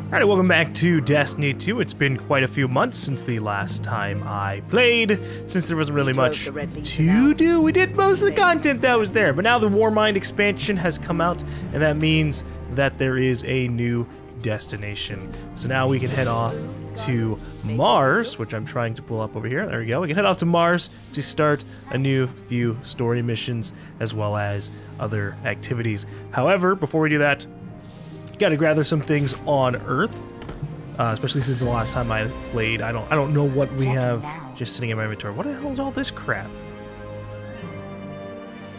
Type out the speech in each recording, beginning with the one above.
Alright, welcome back to Destiny 2. It's been quite a few months since the last time I played, since there wasn't really much to do. We did most of the content that was there, but now the Warmind expansion has come out, and that means that there is a new destination. So now we can head off to Mars, which I'm trying to pull up over here. There we go. We can head off to Mars to start a new few story missions, as well as other activities. However, before we do that, gotta gather some things on Earth, especially since the last time I played. I don't know what we have just sitting in my inventory. What the hell is all this crap?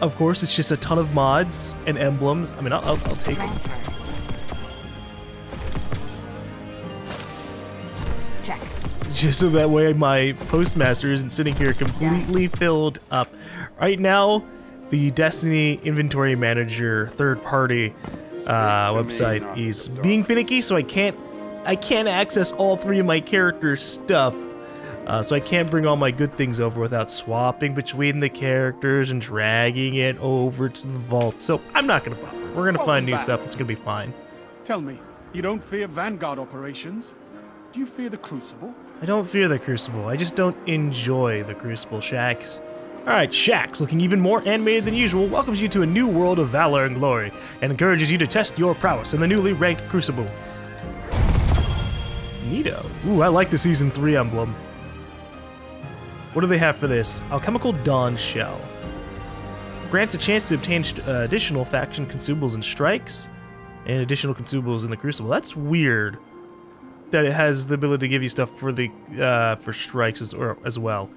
Of course, it's just a ton of mods and emblems. I mean, I'll take them. Check. Just so that way my postmaster isn't sitting here completely filled up. Right now, the Destiny Inventory Manager third-party website is being finicky, so I can't access all three of my characters' stuff. So I can't bring all my good things over without swapping between the characters and dragging it over to the vault. So I'm not gonna bother. We're gonna find new stuff. It's gonna be fine. Tell me, you don't fear Vanguard operations? Do you fear the Crucible? I don't fear the Crucible. I just don't enjoy the Crucible. Shax. Alright, Shax, looking even more animated than usual, welcomes you to a new world of valor and glory, and encourages you to test your prowess in the newly ranked Crucible. Neato. Ooh, I like the Season 3 emblem. What do they have for this? Alchemical Dawn Shell. Grants a chance to obtain additional faction consumables and strikes, and additional consumables in the Crucible. That's weird that it has the ability to give you stuff for the for strikes as well.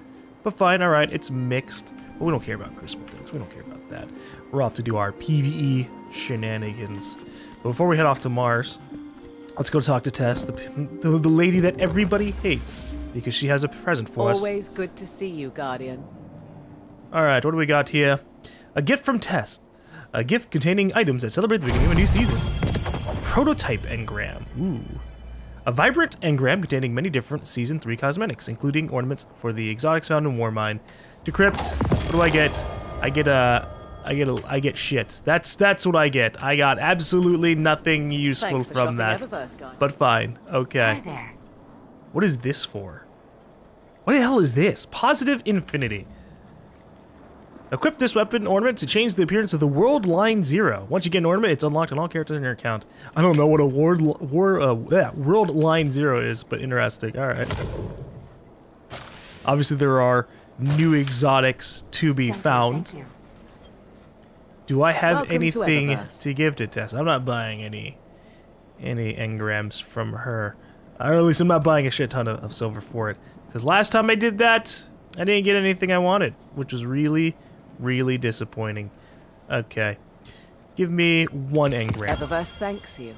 But fine, alright, it's mixed. But we don't care about Crucible things. We don't care about that. We're off to do our PvE shenanigans. But before we head off to Mars, let's go talk to Tess, the lady that everybody hates, because she has a present for us. Always good to see you, Guardian. Alright, what do we got here? A gift from Tess. A gift containing items that celebrate the beginning of a new season. Prototype engram. Ooh. A vibrant engram containing many different Season 3 cosmetics, including ornaments for the exotics found in Warmind. Decrypt. What do I get? I get shit. That's what I get. I got absolutely nothing useful from that. But fine. Okay. What is this for? What the hell is this? Positive Infinity. Equip this weapon ornament to change the appearance of the World Line 0. Once you get an ornament, it's unlocked on all characters in your account. I don't know what a World Line 0 is, but interesting. Alright. Obviously there are new exotics to be found. Do I have anything to give to Tess? I'm not buying any engrams from her. Or at least I'm not buying a shit ton of silver for it. Because last time I did that, I didn't get anything I wanted, which was really disappointing. Okay. Give me one engram. Eververse thanks you.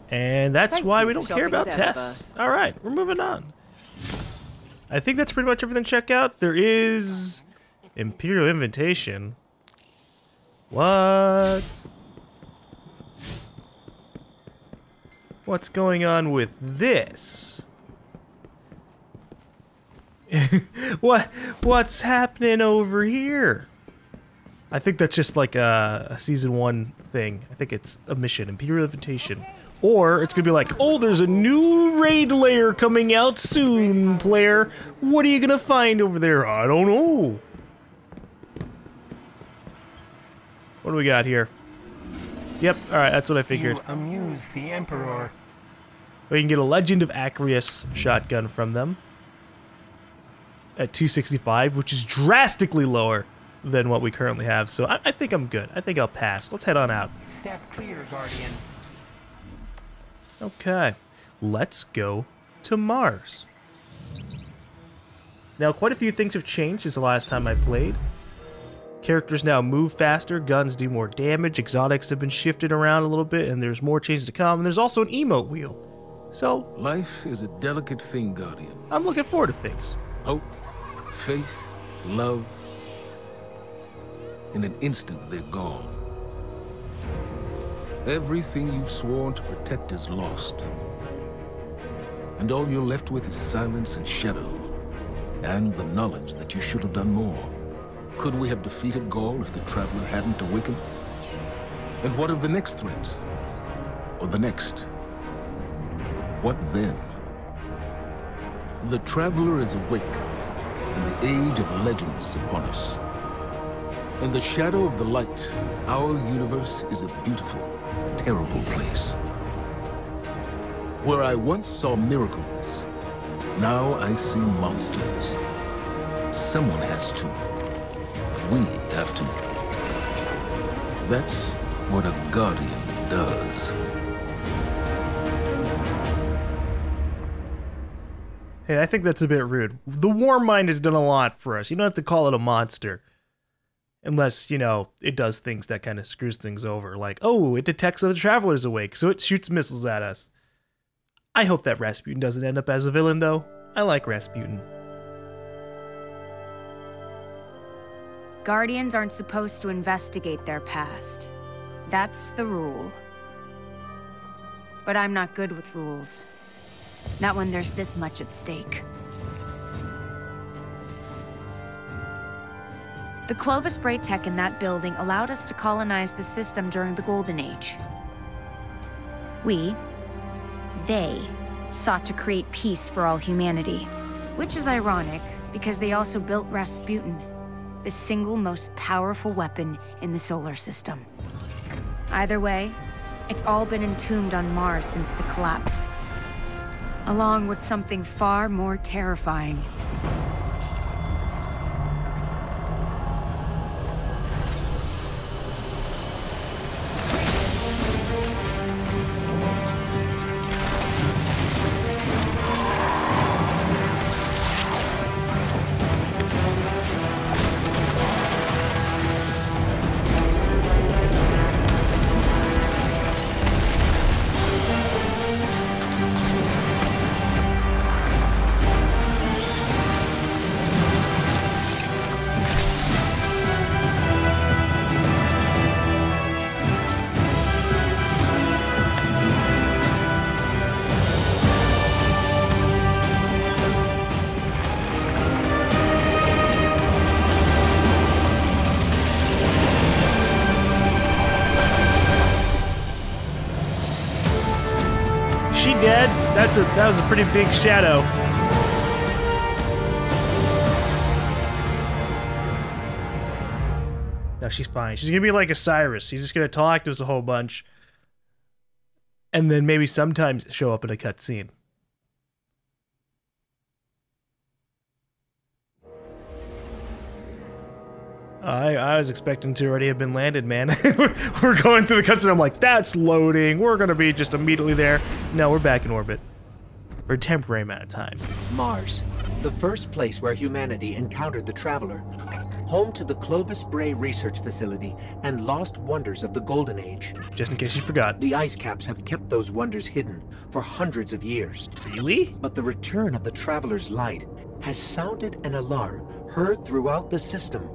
And that's why we don't care about Tess. Alright, we're moving on. I think that's pretty much everything to check out. There is Imperial Invitation. What? What's going on with this? What's happening over here? I think that's just like a Season 1 thing. I think it's a mission, Imperial Invitation. Or it's gonna be like, oh, there's a new raid layer coming out soon, player. What are you gonna find over there? I don't know. What do we got here? Yep, alright, that's what I figured. You amuse the Emperor. We can get a Legend of Acreus shotgun from them. At 265, which is drastically lower than what we currently have. So I think I'm good. I think I'll pass. Let's head on out. Step clear, Guardian. Okay, let's go to Mars. Now, quite a few things have changed since the last time I played. Characters now move faster, guns do more damage, exotics have been shifted around a little bit, and there's more changes to come, and there's also an emote wheel. So, life is a delicate thing, Guardian. I'm looking forward to things. Hope, faith, love. In an instant, they're gone. Everything you've sworn to protect is lost. And all you're left with is silence and shadow, and the knowledge that you should have done more. Could we have defeated GaLm if the Traveler hadn't awakened? And what of the next threat? Or the next? What then? The Traveler is awake, and the age of legends is upon us. In the shadow of the light, our universe is a beautiful, terrible place. Where I once saw miracles, now I see monsters. Someone has to. We have to. That's what a Guardian does. Hey, I think that's a bit rude. The Warmind has done a lot for us. You don't have to call it a monster. Unless, you know, it does things that kind of screws things over. Like, oh, it detects that the Traveler's awake, so it shoots missiles at us. I hope that Rasputin doesn't end up as a villain, though. I like Rasputin. Guardians aren't supposed to investigate their past. That's the rule. But I'm not good with rules. Not when there's this much at stake. The Clovis Bray tech in that building allowed us to colonize the system during the Golden Age. They, sought to create peace for all humanity. Which is ironic, because they also built Rasputin, the single most powerful weapon in the solar system. Either way, it's all been entombed on Mars since the collapse. Along with something far more terrifying. She dead? That was a pretty big shadow. No, she's fine. She's gonna be like a Cyrus. She's just gonna talk to us a whole bunch. And then maybe sometimes show up in a cutscene. I was expecting to already have been landed, man. We're going through the cutscene. I'm like, that's loading. We're gonna be just immediately there. No, we're back in orbit for a temporary amount of time. Mars, the first place where humanity encountered the Traveler, home to the Clovis Bray Research Facility and lost wonders of the Golden Age. Just in case you forgot. The ice caps have kept those wonders hidden for hundreds of years. Really? But the return of the Traveler's light has sounded an alarm heard throughout the system,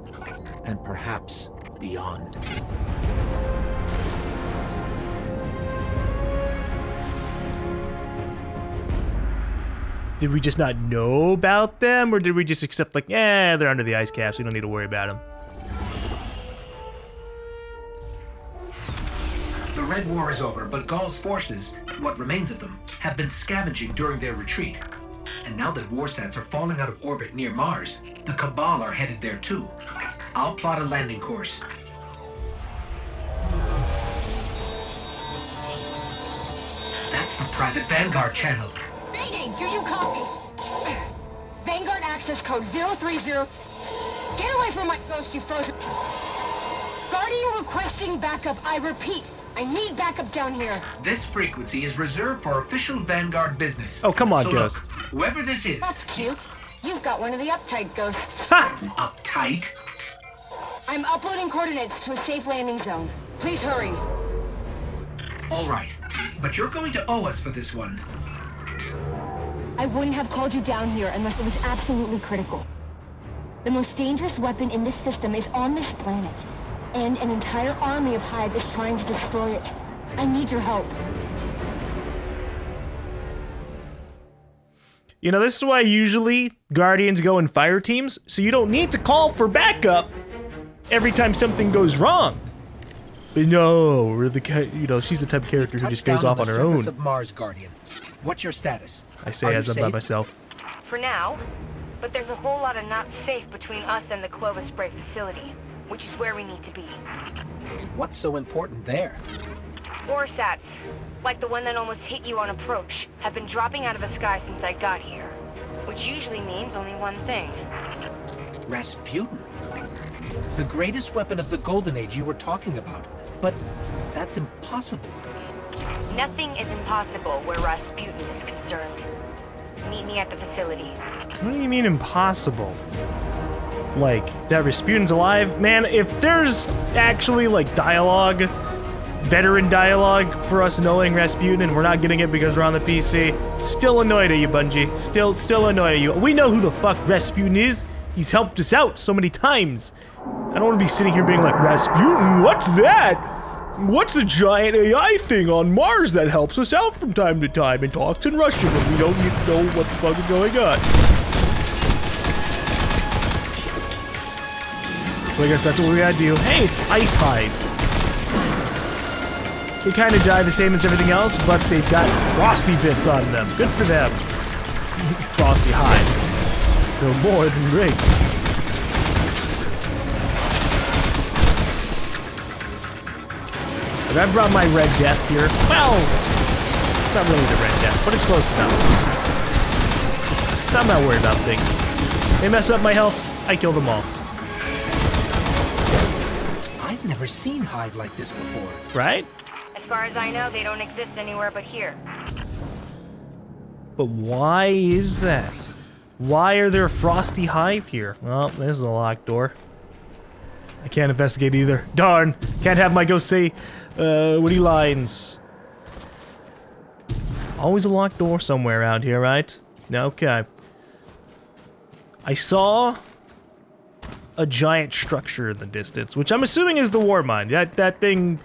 and perhaps beyond. Did we just not know about them, or did we just accept, like, they're under the ice caps, we don't need to worry about them? The Red War is over, but GaL's forces, what remains of them, have been scavenging during their retreat. And now that warsats are falling out of orbit near Mars, the Cabal are headed there too. I'll plot a landing course. That's the private Vanguard channel. Mayday, do you copy? Vanguard access code 030. Get away from my ghost, you frozen. Guardian requesting backup. I repeat, I need backup down here. This frequency is reserved for official Vanguard business. Oh, come on, so Ghost. Look, whoever this is... That's cute. You've got one of the uptight ghosts. Uptight? I'm uploading coordinates to a safe landing zone. Please hurry. All right, but you're going to owe us for this one. I wouldn't have called you down here unless it was absolutely critical. The most dangerous weapon in this system is on this planet, and an entire army of Hive is trying to destroy it. I need your help. You know, this is why usually Guardians go in fire teams, so you don't need to call for backup every time something goes wrong. But no, we're the you know, she's the type of character who just goes off on her own. Of Mars, Guardian. What's your status? I say as I'm by myself. For now, but there's a whole lot of not safe between us and the Clovis Spray facility, which is where we need to be. What's so important there? Warsats, like the one that almost hit you on approach, have been dropping out of the sky since I got here. Which usually means only one thing. Rasputin. The greatest weapon of the Golden Age you were talking about. But that's impossible. Nothing is impossible where Rasputin is concerned. Meet me at the facility. What do you mean impossible? Like, that Rasputin's alive? Man, if there's actually, like, dialogue, veteran dialogue for us knowing Rasputin and we're not getting it because we're on the PC, still annoyed at you, Bungie. Still annoyed at you. We know who the fuck Rasputin is. He's helped us out so many times. I don't want to be sitting here being like, Rasputin, what's that? What's the giant AI thing on Mars that helps us out from time to time and talks in Russian and we don't even know what the fuck is going on? So I guess that's what we gotta do. Hey, it's Ice Hive. They kind of die the same as everything else, but they've got frosty bits on them. Good for them. Frosty Hive. They're more than great. I brought my Red Death here. Well, it's not really the Red Death, but it's close enough. So I'm not worried about things. They mess up my health, I kill them all. I've never seen Hive like this before. Right? As far as I know, they don't exist anywhere but here. But why is that? Why are there Frosty Hive here? Well, this is a locked door. I can't investigate either. Darn! Can't have my ghost say witty lines. Always a locked door somewhere around here, right? Okay. I saw a giant structure in the distance, which I'm assuming is the Warmind. That thing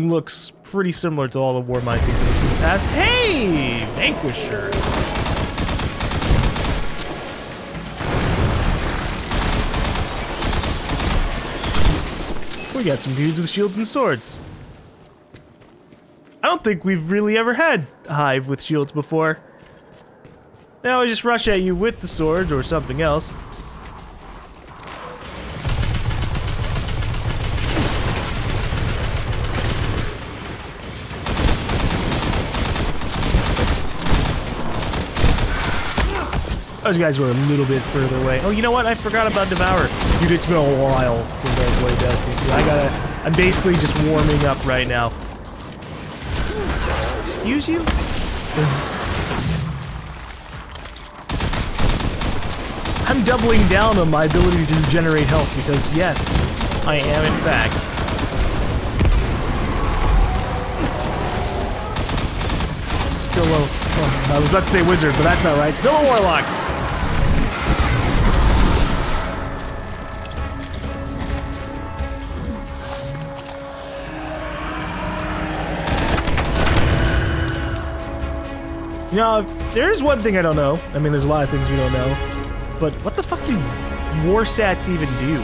looks pretty similar to all the Warmind things I've seen in the past. Hey! Vanquisher! We got some dudes with shields and swords. I don't think we've really ever had a Hive with shields before. They always just rush at you with the swords or something else. Those guys were a little bit further away. Oh, you know what? I forgot about Devour. Dude, it's been a while since I played Destiny 2. I'm basically just warming up right now. Excuse you? I'm doubling down on my ability to generate health because, yes, I am in fact. Still a... Oh, I was about to say wizard, but that's not right. Still a warlock! You know, there's one thing I don't know. I mean, there's a lot of things we don't know. But what the fuck do Warsats even do?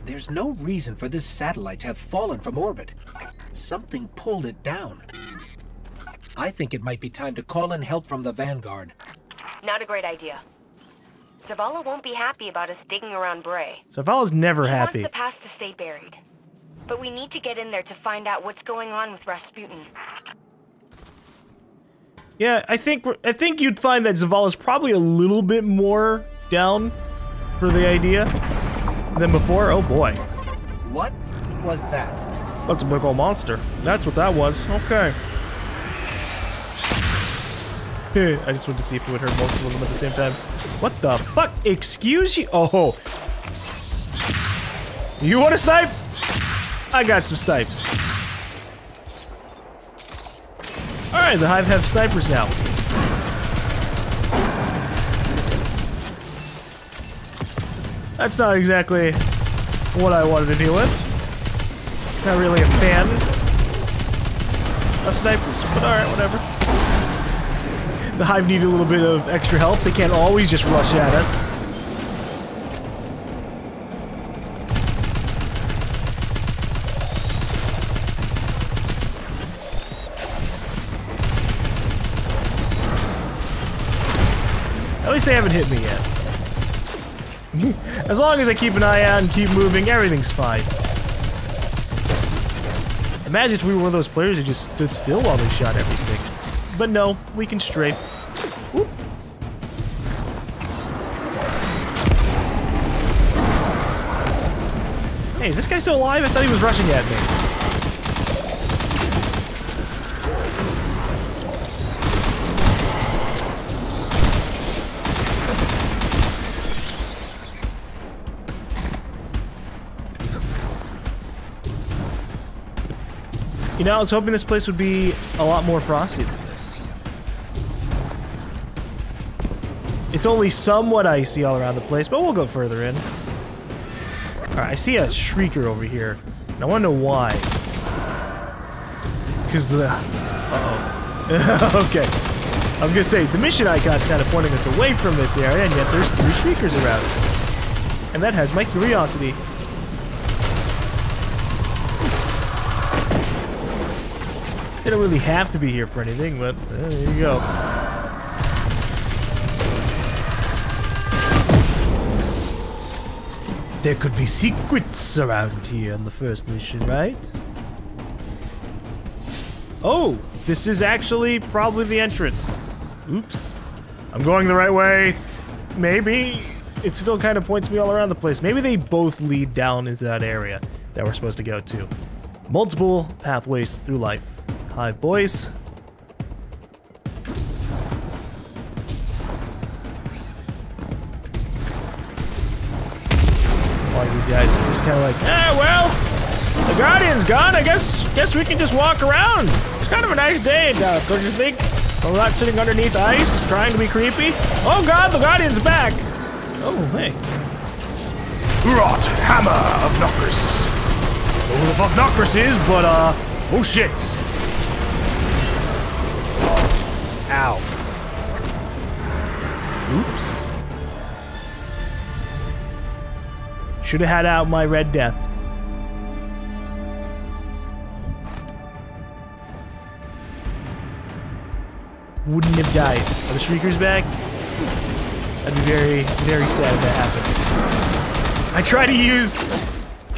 There's no reason for this satellite to have fallen from orbit. Something pulled it down. I think it might be time to call in help from the Vanguard. Not a great idea. Zavala won't be happy about us digging around Bray. Zavala's never He happy. wants the past to stay buried. But we need to get in there to find out what's going on with Rasputin. Yeah, I think you'd find that Zavala's probably a little bit more down for the idea than before. Oh boy. What was that? That's a big old monster. That's what that was. Okay. I just wanted to see if we would hurt multiple of them at the same time. What the fuck? Excuse you? Oh. You want a snipe? I got some snipes. Alright, the Hive have snipers now. That's not exactly what I wanted to deal with. Not really a fan of snipers, but alright, whatever. The Hive need a little bit of extra help. They can't always just rush at us. At least they haven't hit me yet. As long as I keep an eye out and keep moving, everything's fine. Imagine if we were one of those players who just stood still while they shot everything. But no, we can strafe. Whoop. Hey, is this guy still alive? I thought he was rushing at me. You know, I was hoping this place would be a lot more frosty than this. It's only somewhat icy all around the place, but we'll go further in. Alright, I see a shrieker over here, and I want to know why. Because the... Uh-oh. Okay. I was gonna say, the mission icon's kind of pointing us away from this area, and yet there's 3 shriekers around. And that has my curiosity. They don't really have to be here for anything, but there you go. There could be secrets around here in the first mission, right? Oh, this is actually probably the entrance. Oops. I'm going the right way. Maybe. It still kind of points me all around the place. Maybe they both lead down into that area that we're supposed to go to. Multiple pathways through life. Hive boys. Like these guys, they're just kind of like, well, the Guardian's gone. I guess we can just walk around. It's kind of a nice day, don't you think? We're not sitting underneath ice, trying to be creepy. Oh God, the Guardian's back. Oh hey. Rot Hammer of Nokris. I don't know who the fuck Nokris is, but oh shit. Ow. Oops. Should have had out my Red Death. Wouldn't have died. Are the Shriekers back? I'd be very, very sad if that happened. I try to use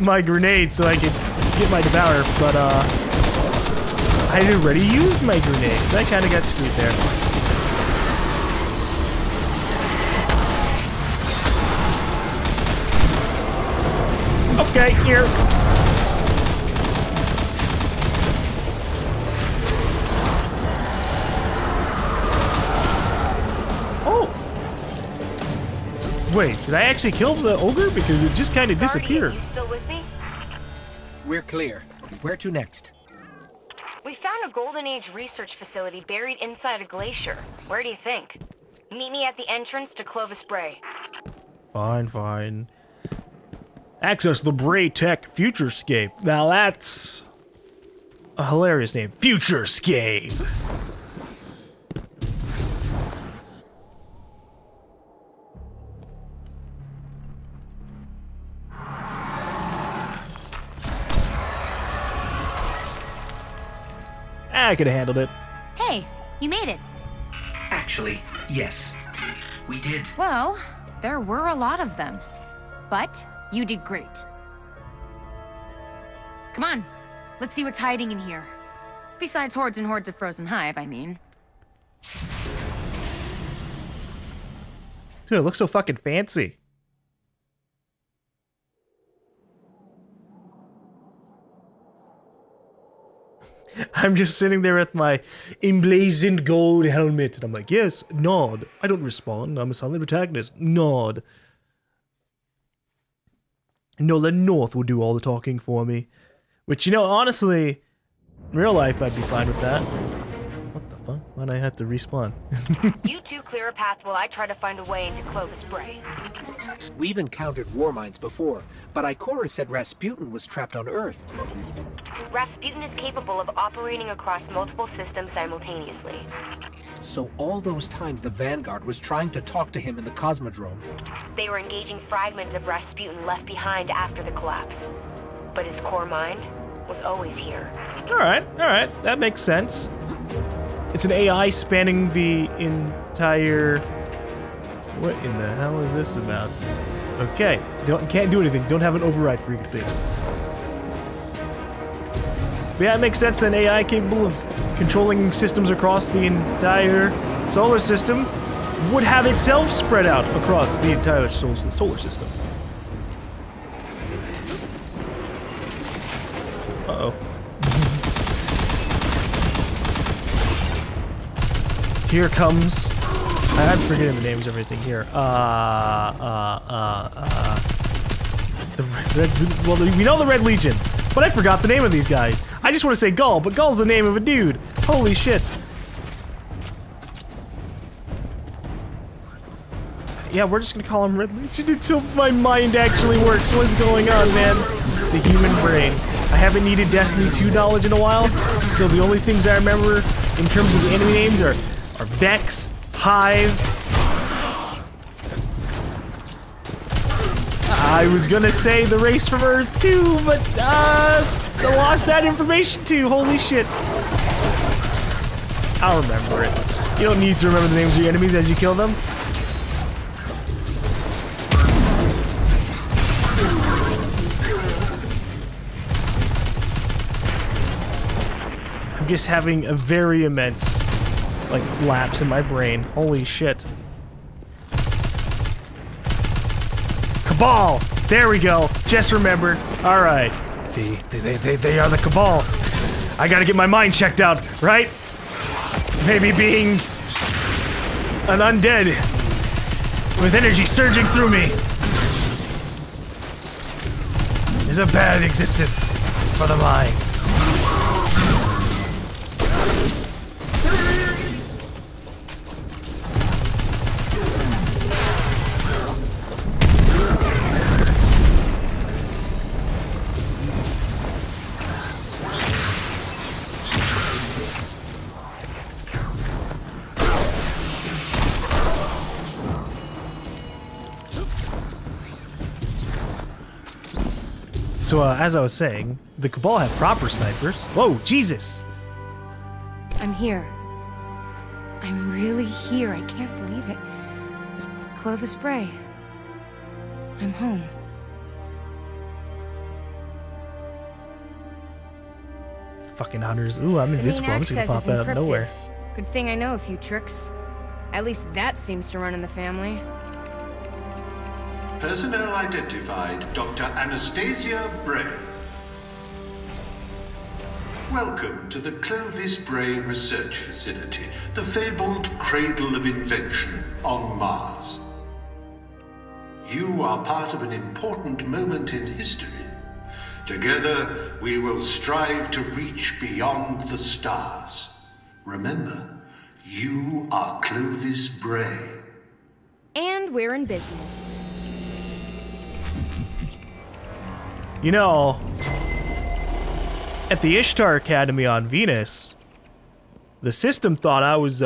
my grenade so I could get my Devourer, but I had already used my grenade, so I kind of got screwed there. Okay, here. Oh! Wait, did I actually kill the ogre? Because it just kind of disappeared. You still with me? We're clear. Where to next? We found a Golden Age research facility buried inside a glacier. Where do you think? Meet me at the entrance to Clovis Bray. Fine, fine. Access the Bray Tech Futurescape. Now that's a hilarious name. Futurescape. I could have handled it. Hey, you made it. Actually, yes. We did. Well, there were a lot of them. But you did great. Come on, let's see what's hiding in here. Besides hordes and hordes of frozen hive, I mean. Dude, it looks so fucking fancy. I'm just sitting there with my emblazoned gold helmet, and I'm like, yes, nod. I don't respond. I'm a silent protagonist. Nod. No, the North will do all the talking for me. Which, you know, honestly, in real life, I'd be fine with that. What the fuck? Why'd I have to respawn? You two clear a path while I try to find a way into Clovis Bray. We've encountered Warminds before, but Ikora said Rasputin was trapped on Earth. Rasputin is capable of operating across multiple systems simultaneously. So all those times the Vanguard was trying to talk to him in the Cosmodrome. They were engaging fragments of Rasputin left behind after the collapse. But his core mind was always here. Alright, that makes sense. It's an AI spanning the entire... What in the hell is this about? Okay, can't do anything. Don't have an override frequency. But yeah, it makes sense that an AI capable of controlling systems across the entire solar system would have itself spread out across the entire solar system. Uh-oh. Here comes... I'm forgetting the names of everything here. The Red... Well, we know the Red Legion, but I forgot the name of these guys. I just want to say GaLm, but GaLm's the name of a dude. Holy shit. Yeah, we're just gonna call him Red Legion until my mind actually works. What is going on, man? The human brain. I haven't needed Destiny 2 knowledge in a while, so the only things I remember in terms of the enemy names are Vex, Hive. I was gonna say the race from Earth too, but I lost that information too. Holy shit. I'll remember it. You don't need to remember the names of your enemies as you kill them. I'm just having a very immense, like, lapse in my brain. Holy shit. Cabal! There we go. Just remembered. Alright. They are the Cabal. I gotta get my mind checked out, right? Maybe being an undead with energy surging through me is a bad existence for the mind. So, as I was saying, the Cabal have proper snipers. Whoa, Jesus! I'm here. I'm really here. I can't believe it. Clovis Bray. I'm home. Fucking hunters. Ooh, I'm invisible. I'm just gonna pop out of nowhere. Good thing I know a few tricks. At least that seems to run in the family. Personnel identified, Dr. Anastasia Bray. Welcome to the Clovis Bray Research Facility, the fabled cradle of invention on Mars. You are part of an important moment in history. Together, we will strive to reach beyond the stars. Remember, you are Clovis Bray. And we're in business. You know, at the Ishtar Academy on Venus, the system thought I was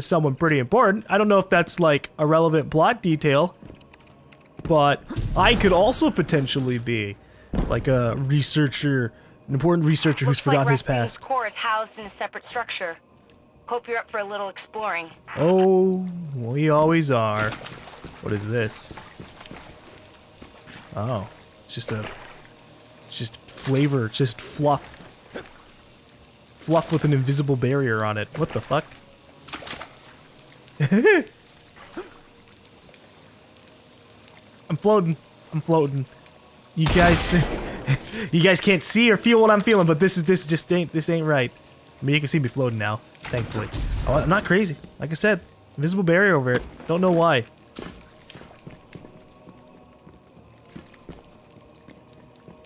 someone pretty important. I don't know if that's like a relevant plot detail, but I could also potentially be like a researcher, an important researcher who's forgotten his past. Rasputin's core is housed in a separate structure. Hope you're up for a little exploring. Oh, we always are. What is this? Oh, it's just flavor, it's just fluff. Fluff with an invisible barrier on it. What the fuck? I'm floating. I'm floating. You guys, you guys can't see or feel what I'm feeling, but this ain't right. I mean, you can see me floating now, thankfully. Oh, I'm not crazy. Like I said, invisible barrier over it. Don't know why.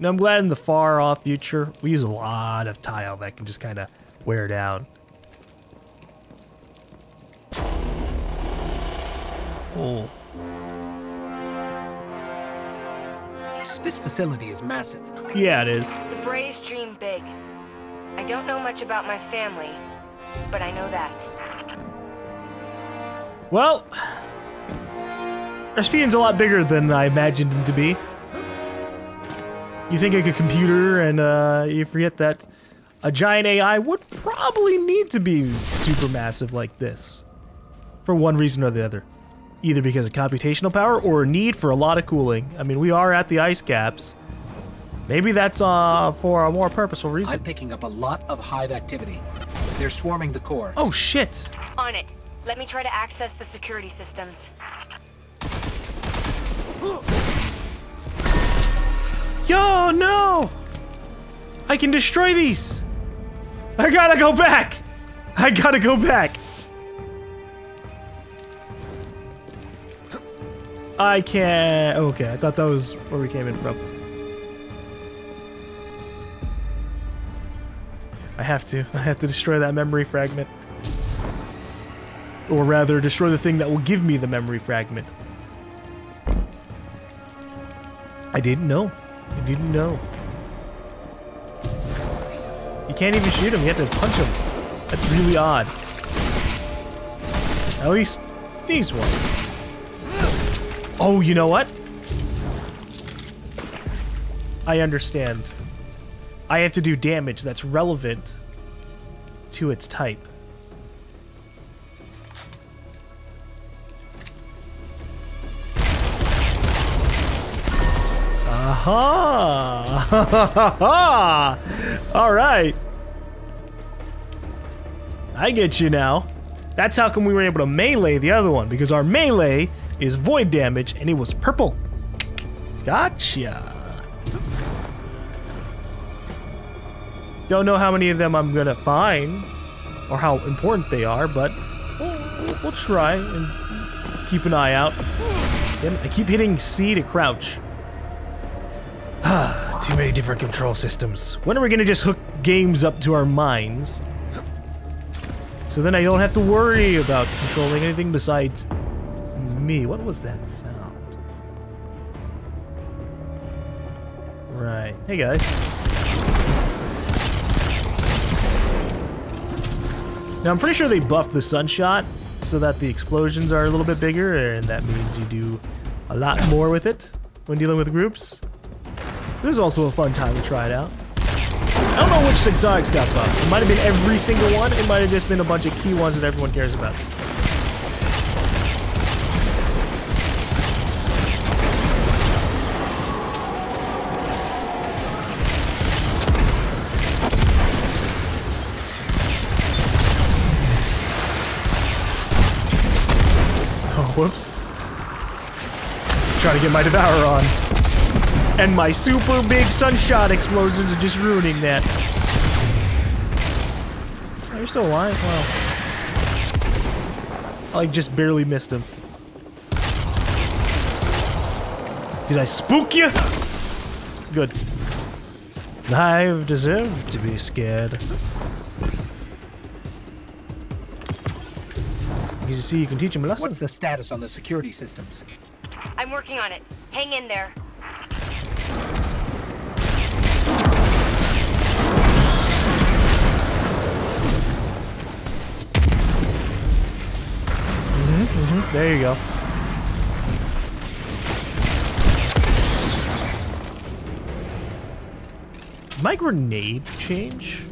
Now, I'm glad in the far-off future, we use a lot of tile that can just kind of wear down. Cool. This facility is massive. Yeah, it is. The Brays dream big. I don't know much about my family, but I know that. Well, Rasputin's a lot bigger than I imagined him to be. You think like a computer, and you forget that a giant AI would probably need to be super massive like this. For one reason or the other. Either because of computational power or a need for a lot of cooling. I mean, we are at the ice caps. Maybe that's for a more purposeful reason. I'm picking up a lot of hive activity. They're swarming the core. Oh, shit. On it. Let me try to access the security systems. Yo, no! I can destroy these! I gotta go back! I gotta go back! I can't... Okay, I thought that was where we came in from. I have to destroy that memory fragment. Or rather, destroy the thing that will give me the memory fragment. I didn't know. I didn't know. You can't even shoot him, you have to punch him. That's really odd. At least these ones. Oh, you know what? I understand. I have to do damage that's relevant to its type. Aha! All right. I get you now. That's how come we were able to melee the other one, because our melee is void damage and it was purple. Gotcha. Don't know how many of them I'm gonna find or how important they are, but we'll try and keep an eye out. Damn, I keep hitting C to crouch. Too many different control systems. When are we gonna just hook games up to our minds? So then I don't have to worry about controlling anything besides me. What was that sound? Right. Hey guys. Now I'm pretty sure they buffed the sunshot so that the explosions are a little bit bigger, and that means you do a lot more with it when dealing with groups. This is also a fun time to try it out. I don't know which exotics got buffed. It might have been every single one. It might have just been a bunch of key ones that everyone cares about. Oh, whoops. Trying to get my Devourer on. And my super big sunshot explosions are just ruining that. Oh, you're still alive? Wow. I like just barely missed him. Did I spook you? Good. I've deserved to be scared. You see, you can teach him a lesson. What's the status on the security systems? I'm working on it. Hang in there. There you go. Did my grenade change?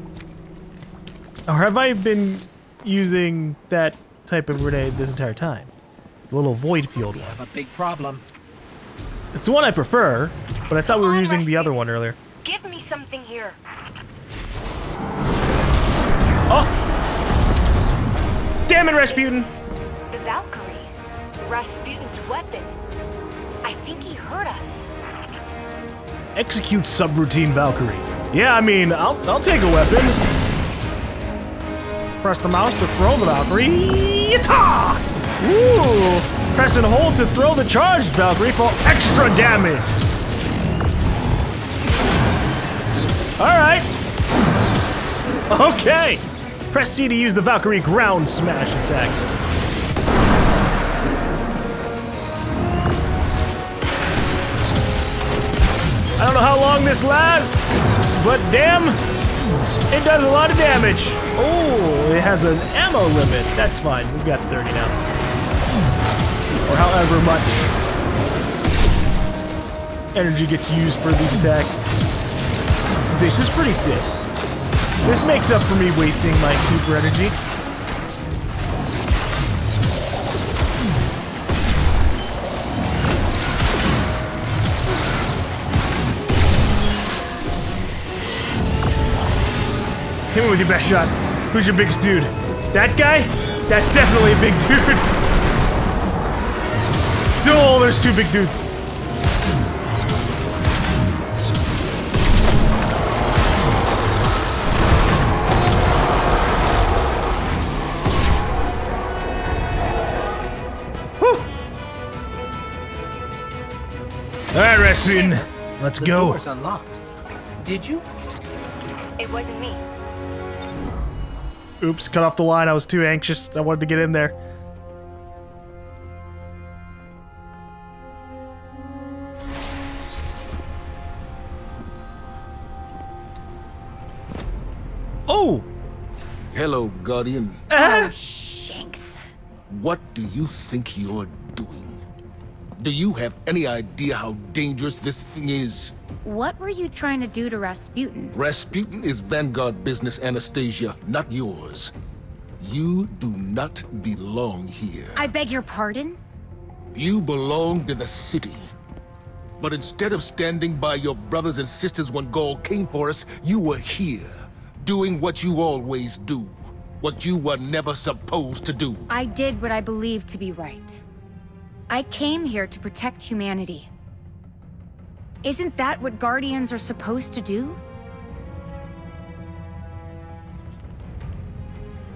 Or have I been using that type of grenade this entire time? The little void field one. I have a big problem. It's the one I prefer, but I thought we were using the other one earlier. Give me something here. Oh! Damn it, Rasputin! The Valkyrie. Rasputin's weapon. I think he hurt us. Execute subroutine Valkyrie. Yeah, I mean, I'll take a weapon. Press the mouse to throw the Valkyrie. Yata! Ooh! Press and hold to throw the charged Valkyrie for extra damage. Alright. Okay. Press C to use the Valkyrie ground smash attack. don't know how long this lasts, but damn, it does a lot of damage. Oh, it has an ammo limit. That's fine. We've got 30 now. Or however much energy gets used for these attacks. This is pretty sick. This makes up for me wasting my super energy. Hit me with your best shot. Who's your biggest dude? That guy? That's definitely a big dude. Oh, there's two big dudes. Alright, Rasputin. Let's go. The door's unlocked. Did you? It wasn't me. Oops, cut off the line. I was too anxious. I wanted to get in there. Oh! Hello, Guardian. Oh, Shanks. What do you think you're doing? Do you have any idea how dangerous this thing is? What were you trying to do to Rasputin? Rasputin is Vanguard business, Anastasia, not yours. You do not belong here. I beg your pardon? You belong to the city. But instead of standing by your brothers and sisters when GaLm came for us, you were here, doing what you always do. What you were never supposed to do. I did what I believed to be right. I came here to protect humanity. Isn't that what Guardians are supposed to do?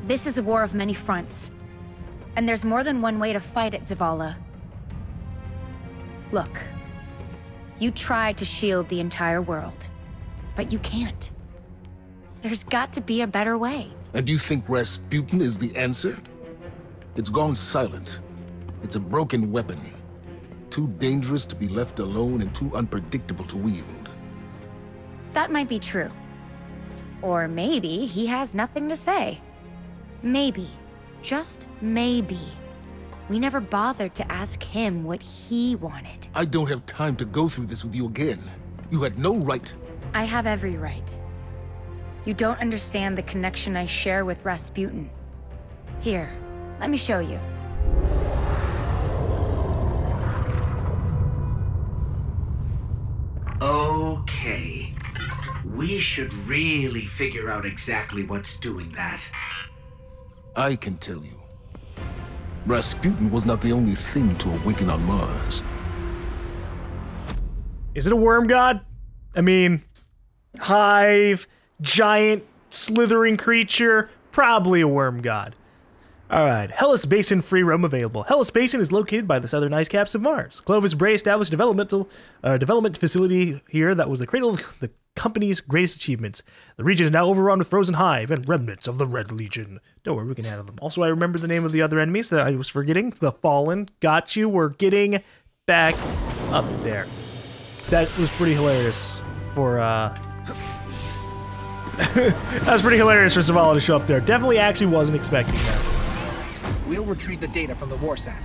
This is a war of many fronts. And there's more than one way to fight it, Zavala. Look. You tried to shield the entire world. But you can't. There's got to be a better way. And you think Rasputin is the answer? It's gone silent. It's a broken weapon. Too dangerous to be left alone and too unpredictable to wield. That might be true. Or maybe he has nothing to say. Maybe. Just maybe. We never bothered to ask him what he wanted. I don't have time to go through this with you again. You had no right. I have every right. You don't understand the connection I share with Rasputin. Here, let me show you. Okay. We should really figure out exactly what's doing that. I can tell you. Rasputin was not the only thing to awaken on Mars. Is it a worm god? I mean, hive, giant, slithering creature, probably a worm god. Alright, Hellas Basin free roam available. Hellas Basin is located by the southern ice caps of Mars. Clovis Bray established a development facility here that was the cradle of the company's greatest achievements. The region is now overrun with frozen hive and remnants of the Red Legion. Don't worry, we can handle them. Also, I remember the name of the other enemies that I was forgetting. The Fallen. Got you. We're getting back up there. That was pretty hilarious for, that was pretty hilarious for Zavala to show up there. Definitely actually wasn't expecting that. We'll retrieve the data from the Warsat.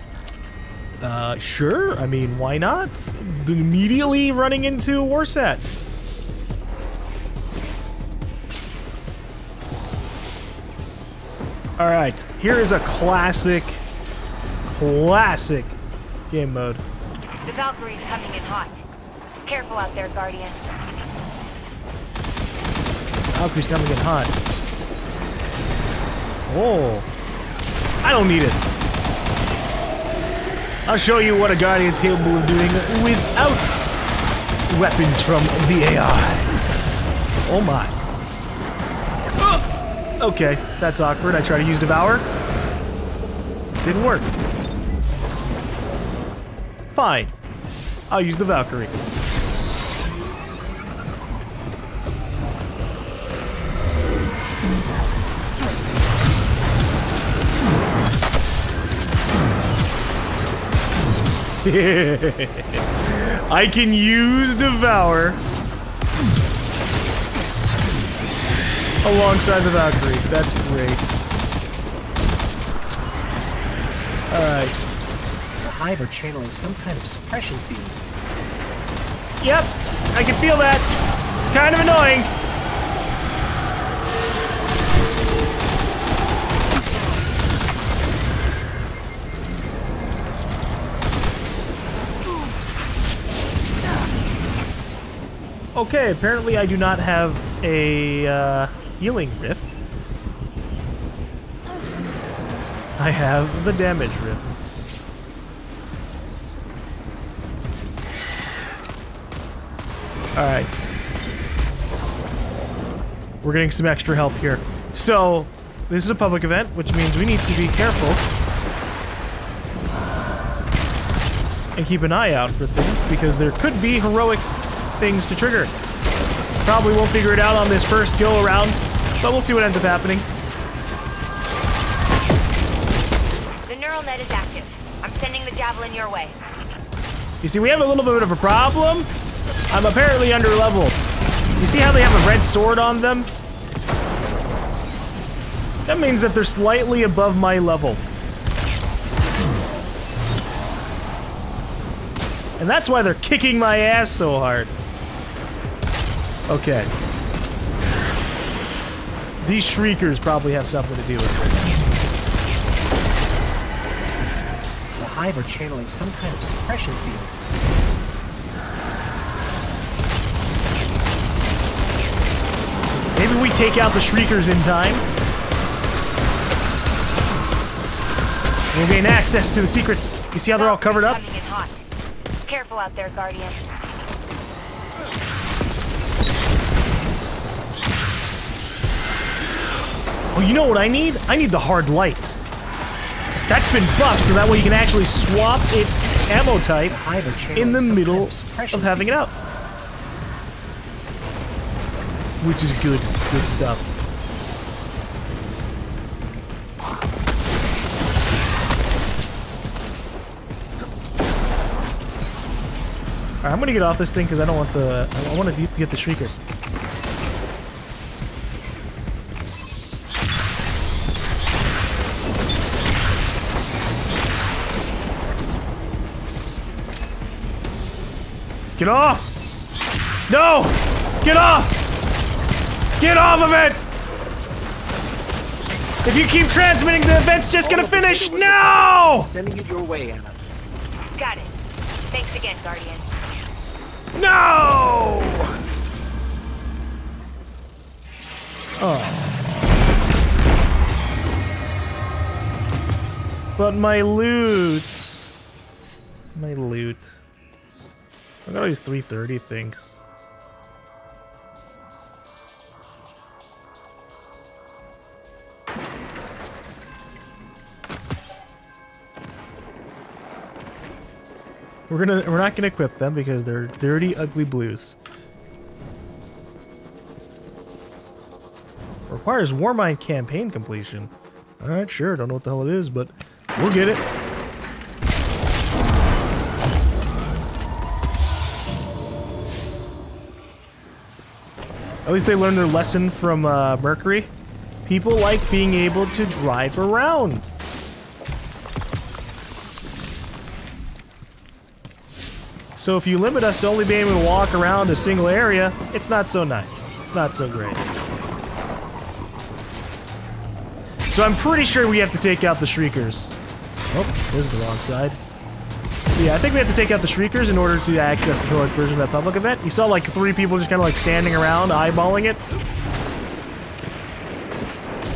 Sure. I mean, why not? Immediately running into Warsat. Alright, here is a classic game mode. The Valkyrie's coming in hot. Careful out there, Guardian. Valkyrie's coming in hot. Oh. I don't need it. I'll show you what a Guardian's capable of doing without weapons from the AI. Oh my. Okay, that's awkward. I try to use Devour. Didn't work. Fine. I'll use the Valkyrie. I can use Devour alongside the Valkyrie. That's great. Alright. The Hive are channeling some kind of suppression field. Yep, I can feel that. It's kind of annoying. Okay, apparently I do not have a healing rift. I have the damage rift. Alright. We're getting some extra help here. So, this is a public event, which means we need to be careful and keep an eye out for things, because there could be heroic things to trigger. Probably won't figure it out on this first go around, but we'll see what ends up happening. The neural net is active. I'm sending the javelin your way. You see, we have a little bit of a problem. I'm apparently under leveled. You see how they have a red sword on them? That means that they're slightly above my level. And that's why they're kicking my ass so hard. Okay. These shriekers probably have something to do with it. The Hive are channeling some kind of suppression field. Maybe we take out the shriekers in time. We'll gain access to the secrets. You see how they're all covered up? Coming in hot. Careful out there, Guardian. Oh, you know what I need? I need the hard light. That's been buffed, so that way you can actually swap its ammo type in the middle of having it out. Which is good stuff. Alright, I'm gonna get off this thing because I don't want the... I want to get the Shrieker. Get off! No! Get off! Get off of it! If you keep transmitting, the event's just gonna finish! No! Sending it your way, Anna. Got it. Thanks again, Guardian. No! Oh. But my loot. My loot. I got all these 330 things. We're not gonna equip them because they're dirty, ugly blues. Requires Warmind campaign completion. Alright, sure, don't know what the hell it is, but we'll get it. At least they learned their lesson from Mercury. People like being able to drive around. So if you limit us to only being able to walk around a single area, it's not so nice. It's not so great. So I'm pretty sure we have to take out the Shriekers. Oh, this is the wrong side. Yeah, I think we have to take out the Shriekers in order to access the heroic version of that public event. You saw like 3 people just kind of like standing around, eyeballing it.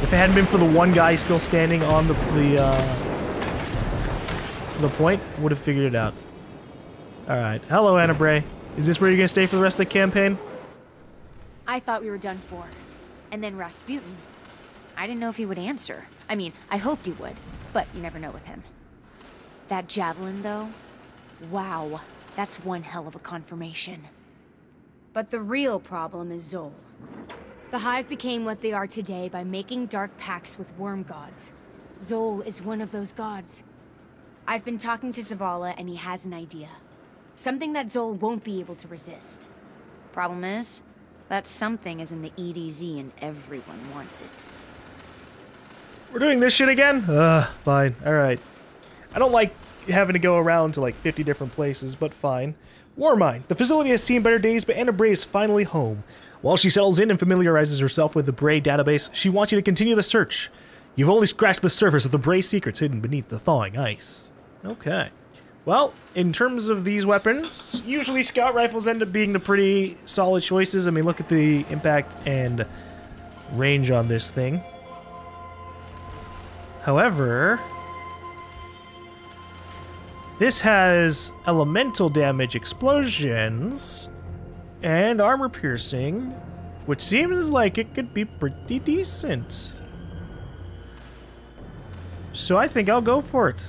If it hadn't been for the one guy still standing on the point, would have figured it out. Alright, hello Anna Bray. Is this where you're gonna stay for the rest of the campaign? I thought we were done for. And then Rasputin. I didn't know if he would answer. I mean, I hoped he would, but you never know with him. That javelin, though? Wow, that's one hell of a confirmation. But the real problem is Zol. The Hive became what they are today by making dark pacts with worm gods. Zol is one of those gods. I've been talking to Zavala, and he has an idea. Something that Zol won't be able to resist. Problem is, That something is in the EDZ and everyone wants it. We're doing this shit again? Fine. Alright. I don't like having to go around to like 50 different places, but fine. Warmind. The facility has seen better days, but Anna Bray is finally home. While she settles in and familiarizes herself with the Bray database, she wants you to continue the search. You've only scratched the surface of the Bray secrets hidden beneath the thawing ice. Okay. Well, in terms of these weapons, usually scout rifles end up being the pretty solid choices. I mean, look at the impact and range on this thing. However, this has elemental damage, explosions, and armor piercing, which seems like it could be pretty decent. So I think I'll go for it.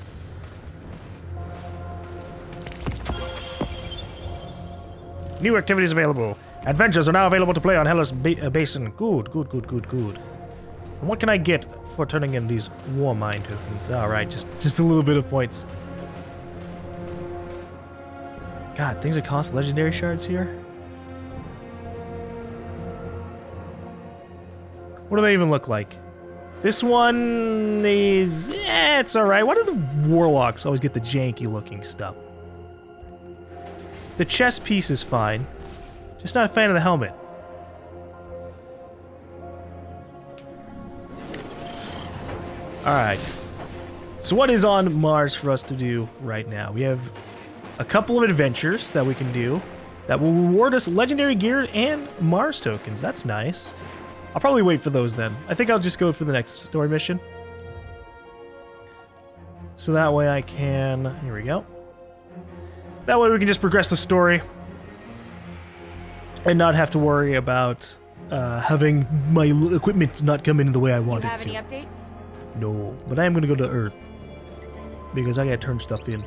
New activities available. Adventures are now available to play on Hellas Basin. Good. And what can I get for turning in these Warmind tokens? Alright, just a little bit of points. God, things that cost legendary shards here? What do they even look like? This one is... it's alright. Why do the warlocks always get the janky looking stuff? The chest piece is fine. Just not a fan of the helmet. Alright. So what is on Mars for us to do right now? We have a couple of adventures that we can do that will reward us legendary gear and Mars tokens. That's nice. I'll probably wait for those then. I think I'll just go for the next story mission. So that way I can... here we go. That way we can just progress the story and not have to worry about having my equipment not come in the way I want it to. Do you have any updates? No, but I am going to go to Earth because I gotta turn stuff in.